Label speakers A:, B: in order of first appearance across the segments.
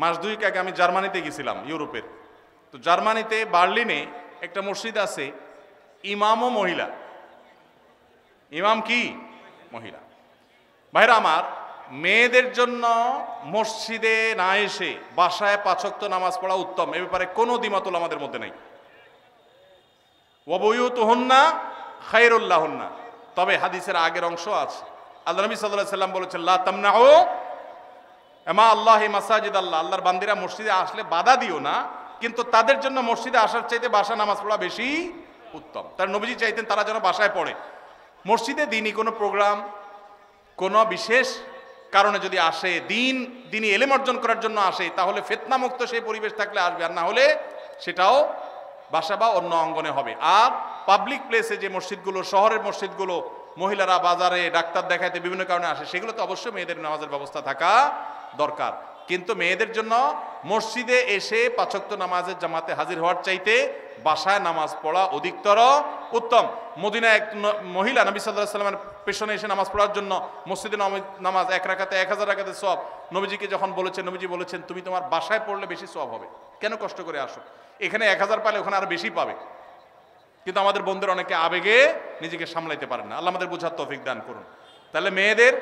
A: মাস দুয়েক আগে আমি জার্মানিতে গেছিলাম, ইউরোপের। তো জার্মানিতে বার্লিনে একটা মসজিদ আছে, ইমামও মহিলা। ইমাম কি? মহিলা। ভাইরা আমার, মেয়েদের জন্য মসজিদে না এসে বাসায় 5 ওয়াক্ত নামাজ পড়া উত্তম, এ ব্যাপারে কোনো দ্বিমত আমাদের মধ্যে নেই। ওয়া বুয়ুতুহুন্না খায়রুল লাহুন্না। তবে হাদিসের আগের অংশ আছে, আল্লাহ নবী সাল্লাল্লাহু আলাইহি সাল্লাম বলেছেন, লা তামনাউ মা আল্লাহি মাসাজিদ আল্লাহ, আল্লাহর বান্দিরা মসজিদে আসলে বাধা দিও না, কিন্তু তাদের জন্য মসজিদে আসার চাইতে বাসায় নামাজ পড়া বেশি উত্তম। তার নবীজি চাইতেন তারা যেন বাসায় পড়ে। মসজিদে দিনই কোনো প্রোগ্রাম, কোনো বিশেষ কারণে যদি আসে, দিনই এলেম অর্জন করার জন্য আসে, তাহলে ফিতনামুক্ত সেই পরিবেশ থাকলে আসবে, আর না হলে সেটাও বাসা বা অন্য অঙ্গনে হবে। আর পাবলিক প্লেসে যে মসজিদগুলো, শহরের মসজিদগুলো, মহিলারা বাজারে ডাক্তার দেখাইতে বিভিন্ন কারণে আসে, সেগুলো তো অবশ্যই মেয়েদের নামাজের ব্যবস্থা থাকা দরকার। কিন্তু মেয়েদের জন্য মসজিদে এসে 5 ওয়াক্ত নামাজের জামাতে হাজির হওয়ার চাইতে বাসায় নামাজ পড়া অধিকতর উত্তম। মদিনায় এক মহিলা নবী সাল্লাল্লাহু আলাইহি ওয়াসাল্লামের পেছনে এসে নামাজ পড়ার জন্য, মসজিদে নামাজ 1 রাকাতে 1000 রাকাতের সওয়াব, নবীজিকে যখন বলেছেন, নবীজি বলেছেন তুমি তোমার বাসায় পড়লে বেশি সওয়াব হবে, কেন কষ্ট করে আসো? এখানে 1000 পালে ওখানে আরো বেশি পাবে। কিন্তু আমাদের বন্ধুরা অনেকে আবেগে নিজেকে সামলাইতে পারেন না। আল্লাহ আমাদের বোঝার তৌফিক দান করুন। তাহলে মেয়েদের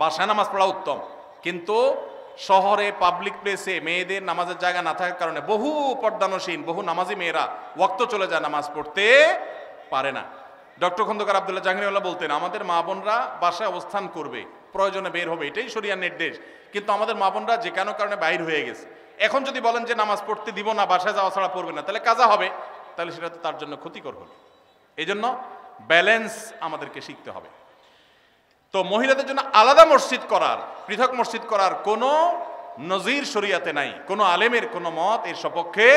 A: বাসায় নামাজ পড়া উত্তম, কিন্তু শহরে পাবলিক প্লেসে মেয়েদের নামাজের জায়গা না থাকার কারণে বহু পর্দানসীন, বহু নামাজি মেয়েরা ওয়াক্ত চলে যায়, নামাজ পড়তে পারে না। ডক্টর খন্দকার আব্দুল্লাহ জাহাঙ্গীরউল্লাহ বলতেন, আমাদের মা বোনরা বাসায় অবস্থান করবে, প্রয়োজনে বের হবে, এটাই শরিয়ার নির্দেশ। কিন্তু আমাদের মা বোনরা যে কোনো কারণে বাইর হয়ে গেছে, এখন যদি বলেন যে নামাজ পড়তে দিব না, বাসায় যাওয়া ছাড়া পড়বে না, তাহলে কাজা হবে, তাহলে সেটা তো তার জন্য ক্ষতিকর হলো। এই জন্য ব্যালেন্স আমাদেরকে শিখতে হবে। তো মহিলাদের জন্য আলাদা মসজিদ করার, পৃথক মসজিদ করার কোনো নজির শরিয়াতে নাই, কোনো আলেমের কোনো মত এর সপক্ষে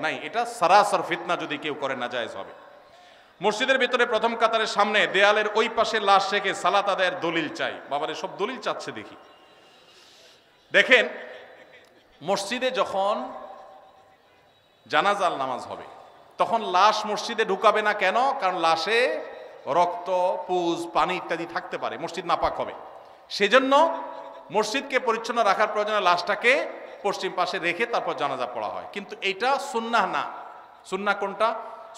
A: নাই। এটা সারাসর ফিতনা, যদি কেউ করে না জায়েজ হবে। মসজিদের ভিতরে প্রথম কাতারের সামনে দেয়ালের ওই পাশে লাশ রেখে সালাত আদায়ের দলিল চাই। বাবারে সব দলিল চাচ্ছে দেখি। দেখেন, মসজিদে যখন জানাজার নামাজ হবে তখন লাশ মসজিদে ঢুকাবে না। কেন? কারণ লাশে রক্ত, পুজ, পানি ইত্যাদি থাকতে পারে, মসজিদ নাপাক হবে। সেজন্য মসজিদকে পরিচ্ছন্ন রাখার প্রয়োজনে লাশটাকে পশ্চিম পাশে রেখে তারপর জানাজা পড়া হয়। কিন্তু এটা সুন্নাহ না। সুন্নাহ কোনটা?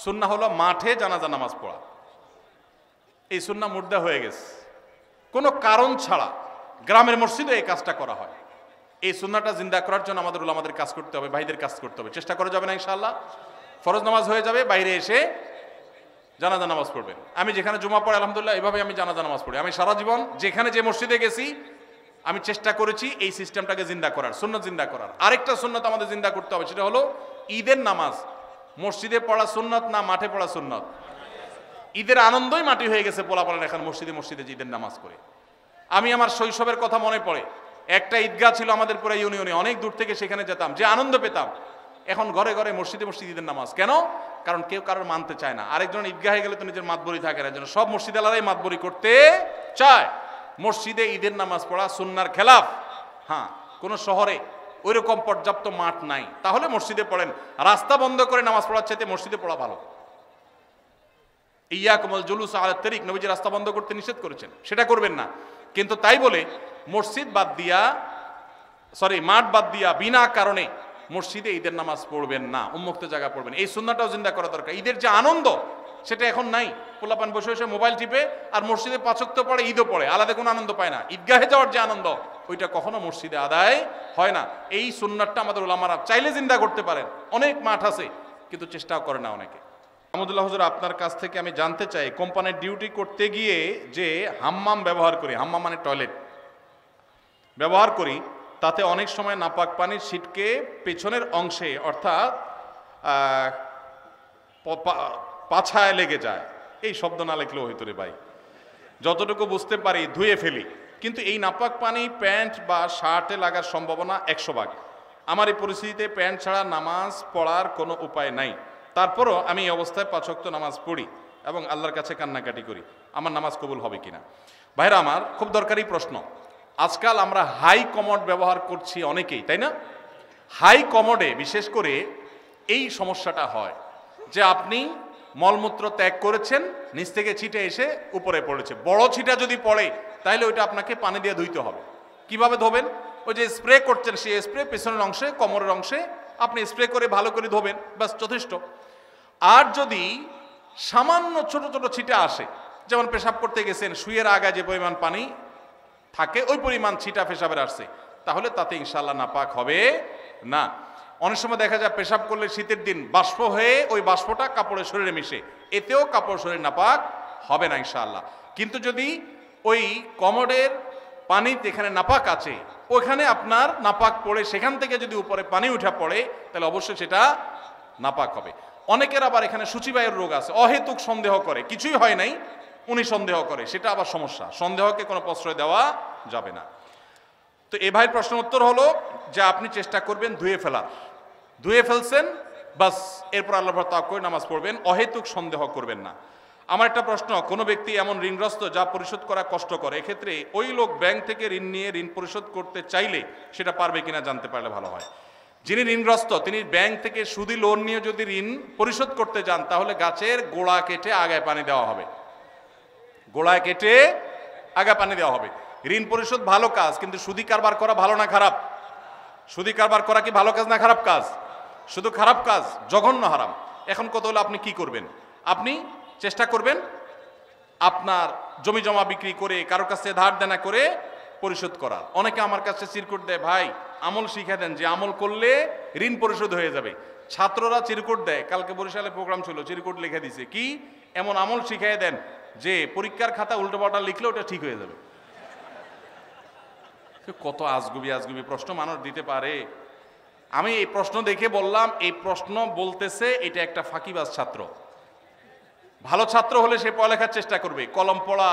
A: সুন্নাহ হলো মাঠে জানাজা নামাজ পড়া। এই সুন্নাহ মুর্দা হয়ে গেছে। কোনো কারণ ছাড়া গ্রামের মসজিদে এই কাজটা করা হয়। এই সুন্নাহটা জিন্দা করার জন্য আমাদের উলামাদের কাজ করতে হবে, ভাইদের কাজ করতে হবে। চেষ্টা করা যাবে না ইনশাআল্লাহ? ফরজ নামাজ হয়ে যাবে, বাইরে এসে জানাজা নামাজ পড়বেন। আমি যেখানে জুমা পড়ি আলহামদুলিল্লাহ এভাবে আমি জানাজা নামাজ পড়ি। আমি সারা জীবন যেখানে যে মসজিদে গেছি আমি চেষ্টা করেছি এই সিস্টেমটাকে জিন্দা করার, সুন্নাত জিন্দা করার। আরেকটা সুন্নাত আমাদের জিন্দা করতে হবে, সেটা হলো ঈদের নামাজ মসজিদে পড়া সুন্নাত না মাঠে পড়া সুন্নাত? ঈদের আনন্দই মাটি হয়ে গেছে পোলাপালেন এখন মসজিদে মসজিদে ঈদের নামাজ করে। আমি আমার শৈশবের কথা মনে পড়ে, একটা ঈদগাহ ছিল আমাদের পুরো ইউনিয়নে, অনেক দূর থেকে সেখানে যেতাম, যে আনন্দ পেতাম। এখন ঘরে ঘরে মসজিদে মসজিদে ঈদের নামাজ। কেন? কারণ কেউ কারোর মানতে চায় না। আরেকজন ঈদগাহে গেলে তো নিজের মাতবরি থাকে না, যেন সব মসজিদ আলাদাই মাতবরি করতে চায়। মসজিদে ঈদের নামাজ পড়া সুন্নার খেলাফ। হ্যাঁ, কোনো শহরে ওইরকম পর্যাপ্ত মাঠ নাই, তাহলে মসজিদে পড়েন। রাস্তা বন্ধ করে নামাজ পড়ার চাইতে মসজিদে পড়া ভালো। ইয়াকুমুল জুলুস আলা তারিক, নবীজি রাস্তা বন্ধ করতে নিষেধ করেছেন, সেটা করবেন না। কিন্তু তাই বলে মসজিদ বাদ দিয়া, মাঠ বাদ দিয়া বিনা কারণে মসজিদে ঈদের নামাজ পড়বেন না, উন্মুক্ত জায়গা পড়বেন। এই সুন্নাহটাও জিন্দা করা দরকার। ঈদের যে আনন্দ সেটা এখন নাই। পোলাপান বসে বসে মোবাইল টিপে আর মসজিদে 5 ওয়াক্ত পড়ে, ঈদও পড়ে, আলাদা কোনো আনন্দ পায় না। ঈদগাহে যাওয়ার যে আনন্দ ওইটা কখনো মসজিদে আদায় হয় না। এই সুন্নাতটা আমাদের উলামারা চাইলে জিন্দা করতে পারেন। অনেক মাঠ আছে কিন্তু চেষ্টাও করে না অনেকে। আহমদুল্লাহ হুজুর, আপনার কাছ থেকে আমি জানতে চাই, কোম্পানির ডিউটি করতে গিয়ে যে হাম্মাম ব্যবহার করি, হাম্মাম মানে টয়লেট ব্যবহার করি, তাতে অনেক সময় নাপাক পানির ছিটকে পেছনের অংশে অর্থাৎ পাছায় লেগে যায়। এই শব্দ না লিখলেও হইতো রে ভাই, যতটুকু বুঝতে পারি ধুয়ে ফেলি। কিন্তু এই নাপাক পানি প্যান্ট বা শার্টে লাগার সম্ভাবনা 100 ভাগ। আমার এই পরিস্থিতিতে প্যান্ট ছাড়া নামাজ পড়ার কোনো উপায় নাই। তারপরও আমি এই অবস্থায় 5 ওয়াক্ত নামাজ পড়ি এবং আল্লাহর কাছে কান্নাকাটি করি। আমার নামাজ কবুল হবে কিনা? ভাইরা আমার, খুব দরকারি প্রশ্ন। আজকাল আমরা হাই কমোড ব্যবহার করছি অনেকেই, তাই না? হাই কমোডে বিশেষ করে এই সমস্যাটা হয় যে আপনি মলমূত্র ত্যাগ করেছেন, নিচ থেকে ছিটে এসে উপরে পড়েছে। বড় ছিটা যদি পড়ে তাহলে ওইটা আপনাকে পানি দিয়ে ধুইতে হবে। কিভাবে ধোবেন? ওই যে স্প্রে করছেন সেই স্প্রে পেছনের অংশে কোমরের অংশে আপনি স্প্রে করে ভালো করে ধোবেন, ব্যাস যথেষ্ট। আর যদি সামান্য ছোট ছোট ছিটা আসে, যেমন পেশাব করতে গেছেন, শুয়ের আগায় যে পরিমাণ পানি থাকে ওই পরিমাণ ছিটা পেশাবের আসছে, তাহলে তাতে ইনশাআল্লাহ নাপাক হবে না। অনেক সময় দেখা যায় পেশাব করলে শীতের দিন বাষ্প হয়ে ওই বাষ্পটা কাপড়ের শরীরে মিশে, এতেও কাপড় শরীর নাপাক হবে না ইনশাআল্লাহ। কিন্তু যদি ওই কমোডের পানি যেখানে নাপাক আছে ওখানে আপনার নাপাক পড়ে সেখান থেকে যদি উপরে পানি উঠা পড়ে তাহলে অবশ্যই সেটা নাপাক হবে। অনেকের আবার এখানে সূচিবায়ুর রোগ আছে, অহেতুক সন্দেহ করে, কিছুই হয় নাই উনি সন্দেহ করে, সেটা আবার সমস্যা। সন্দেহকে কোনো প্রশ্রয় দেওয়া যাবে না। তো এ ভাইয়ের প্রশ্ন উত্তর হলো যে আপনি চেষ্টা করবেন ধুয়ে ফেলার, ধুয়ে ফেলছেন বাস, এরপর আল্লাহর উপর তাওয়াক্কুল করে নামাজ পড়বেন, অহেতুক সন্দেহ করবেন না। আমার একটা প্রশ্ন, কোনো ব্যক্তি এমন ঋণগ্রস্ত যা পরিশোধ করা কষ্টকর, এক্ষেত্রে ওই লোক ব্যাংক থেকে ঋণ নিয়ে ঋণ পরিশোধ করতে চাইলে সেটা পারবে কিনা জানতে পারলে ভালো হয়। যিনি ঋণগ্রস্ত তিনি ব্যাংক থেকে সুদি লোন নিয়ে যদি ঋণ পরিশোধ করতে যান তাহলে গাছের গোড়া কেটে আগায় পানি দেওয়া হবে, গোড়ায় কেটে আগে পানি দেওয়া হবে। ঋণ পরিশোধ ভালো কাজ, কিন্তু সুদি কারবার করা ভালো না খারাপ? সুদি কারবার করা কি ভালো কাজ না খারাপ কাজ? শুধু খারাপ কাজ, জঘন্য হারাম। এখন কত হলো আপনি কি করবেন? আপনি চেষ্টা করবেন আপনার জমি জমা বিক্রি করে কারোর কাছে ধার দেনা করে পরিশোধ করার। অনেকে আমার কাছে চিরকুট দেয়, ভাই আমল শিখা দেন যে আমল করলে ঋণ পরিশোধ হয়ে যাবে। ছাত্ররা চিরকুট দেয়, কালকে বরিশালে প্রোগ্রাম ছিল, চিরকুট লিখে দিছে কি এমন আমল শিখাই দেন যে পরীক্ষার খাতা উল্টোপাল্টা লিখলে ওটা ঠিক হয়ে যাবে। কত আজগুবি আজগুবি প্রশ্ন মানুষ দিতে পারে। আমি এই প্রশ্ন দেখে বললাম, এই প্রশ্ন বলতেছে এটা একটা ফাঁকিবাজ ছাত্র। ভালো ছাত্র হলে সে পড়ালেখার চেষ্টা করবে, কলম পড়া,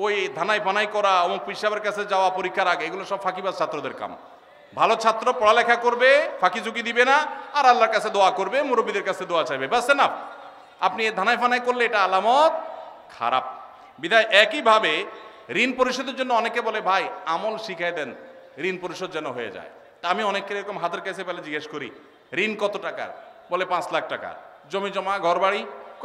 A: ওই ধানাই ফানাই করা, অমুক পিসাবের কাছে যাওয়া পরীক্ষার আগে, এগুলো সব ফাঁকিবাজ ছাত্রদের কাম। ভালো ছাত্র পড়ালেখা করবে, ফাঁকি ঝুঁকি দিবে না, আর আল্লাহর কাছে দোয়া করবে, মুরব্বীদের কাছে দোয়া চাইবে, ব্যাস না। আপনি ধানাই ফানাই করলে এটা আলামত খারাপ। বিধায় একইভাবে ঋণ পরিশোধের জন্য অনেকে বলে ভাই আমল শিখাই দেন ঋণ পরিশোধ যেন হয়ে যায়। তা আমি অনেকের এরকম হাতের কাছে পেলে জিজ্ঞেস করি ঋণ কত টাকার, বলে 5 লাখ টাকা। জমি জমা ঘর বাড়ি,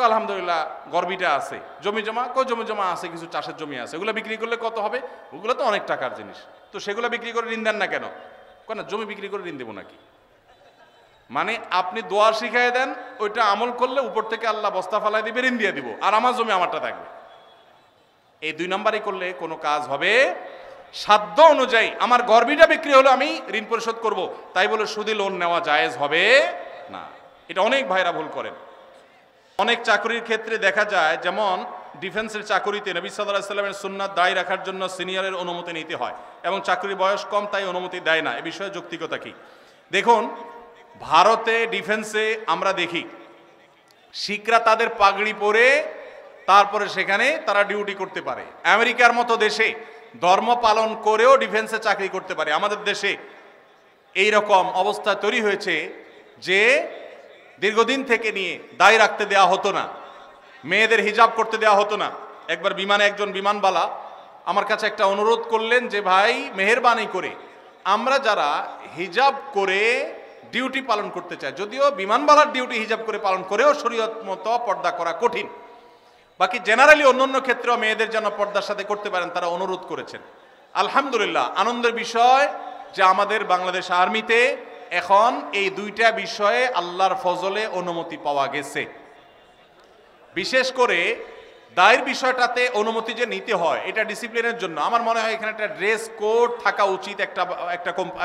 A: আলহামদুলিল্লাহ গর্বিটা আছে। জমি জমা জমি জমা আছে, কিছু চাষের জমি আছে, ওগুলো বিক্রি করলে কত হবে? ওগুলো তো অনেক টাকার জিনিস, তো সেগুলো বিক্রি করে ঋণ দেন না কেন? কেন জমি বিক্রি করে ঋণ দেবো নাকি? মানে আপনি দোয়া শিখাই দেন, ওইটা আমল করলে উপর থেকে আল্লাহ বস্তা ফালাই দিবে, ঋণ দিয়ে দিব, আর আমার জমি আমারটা থাকবে। এই 2 নাম্বারই করলে কোনো কাজ হবে? সাধ্য অনুযায়ী আমার গর্বিটা বিক্রি হলো আমি ঋণ পরিশোধ করব, তাই বলে সুদি লোন নেওয়া জায়েজ হবে না। এটা অনেক ভাইরা ভুল করেন। অনেক চাকরির ক্ষেত্রে দেখা যায়, যেমন ডিফেন্সের চাকরিতে নবী সাল্লাল্লাহু আলাইহি ওয়াসাল্লামের সুন্নাত দায়ী রাখার জন্য সিনিয়রের অনুমতি নিতে হয়, এবং চাকরির বয়স কম তাই অনুমতি দেয় না। এ বিষয়ে যৌক্তিকতা কি? দেখুন, ভারতে ডিফেন্সে আমরা দেখি শিখরা তাদের পাগড়ি পরে তারপরে সেখানে তারা ডিউটি করতে পারে। আমেরিকার মতো দেশে ধর্ম পালন করেও ডিফেন্সে চাকরি করতে পারে। আমাদের দেশে এই রকম অবস্থা তৈরি হয়েছে যে দীর্ঘদিন থেকে নিয়ে দায় রাখতে দেওয়া হতো না, মেয়েদের হিজাব করতে দেওয়া হতো না। একবার বিমানে একজন বিমানবালা আমার কাছে একটা অনুরোধ করলেন যে ভাই মেহেরবানি করে আমরা যারা হিজাব করে ডিউটি পালন করতে চাই, যদিও বিমানবালার ডিউটি হিজাব করে পালন করেও শরীয়ত মতো পর্দা করা কঠিন, বাকি জেনারেলি অন্যান্য ক্ষেত্রেও মেয়েদের যেন পর্দার সাথে করতে পারেন তারা অনুরোধ করেছেন। আলহামদুলিল্লাহ, আনন্দের বিষয় যে আমাদের বাংলাদেশ আর্মিতে এখন এই 2টা বিষয়ে আল্লাহর ফজলে অনুমতি পাওয়া গেছে। বিশেষ করে দায়ের বিষয়টাতে অনুমতি যে নিতে হয় এটা ডিসিপ্লিনের জন্য। আমার মনে হয় এখানে একটা ড্রেস কোড থাকা উচিত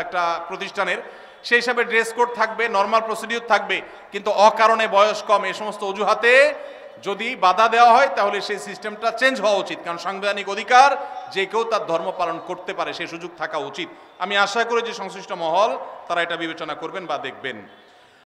A: একটা প্রতিষ্ঠানের। সেই হিসাবে ড্রেস কোড থাকবে, নর্মাল প্রসিডিউর থাকবে, কিন্তু অকারণে বয়স কম এই সমস্ত অজুহাতে যদি বাধা দেওয়া হয় তাহলে সেই সিস্টেমটা চেঞ্জ হওয়া উচিত। কারণ সাংবিধানিক অধিকার, যে কেউ তার ধর্ম পালন করতে পারে, সেই সুযোগ থাকা উচিত। আমি আশা করি যে সংশ্লিষ্ট মহল তারা এটা বিবেচনা করবেন বা দেখবেন।